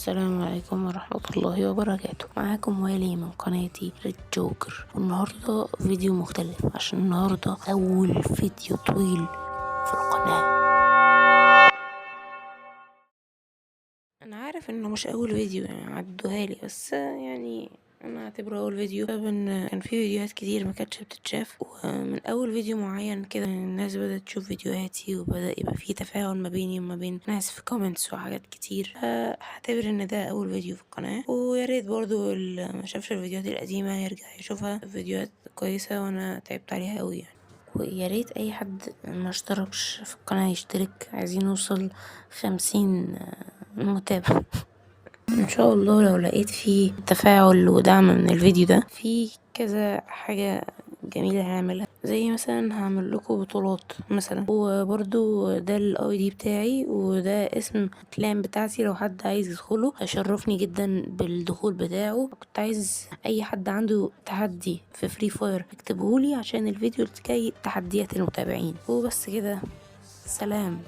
السلام عليكم ورحمة الله وبركاته. معاكم والي من قناتي ريد جوكر، والنهاردة فيديو مختلف عشان النهاردة أول فيديو طويل في القناة. أنا عارف إنه مش أول فيديو، يعني عدوها لي، بس يعني أنا أعتبره أول فيديو بسبب إن كان في فيديوهات كتير ما كانتش بتتشاف، ومن أول فيديو معين كده الناس بدأت تشوف فيديوهاتي وبدأ يبقى في تفاعل ما بيني وما بين ناس في كومنتس وحاجات كتير. هعتبر إن ده أول فيديو في القناة، ويا ريت برضو اللي ما شافش الفيديوهات القديمة يرجع يشوفها، فيديوهات كويسة وأنا تعبت عليها أوي يعني. ويا ريت اي حد ما اشتركش في القناة يشترك، عايزين نوصل 50 متابع ان شاء الله. لو لقيت فيه تفاعل ودعم من الفيديو ده، في كذا حاجة جميلة هعملها، زي مثلا هعمل لكم بطولات مثلا، وبرضو ده الاي دي بتاعي وده اسم الكلام بتاعتي، لو حد عايز يدخله هيشرفني جدا بالدخول بتاعه. كنت عايز اي حد عنده تحدي في فري فاير يكتبهولي عشان الفيديو الجاي تحديات المتابعين. وبس كده، سلام.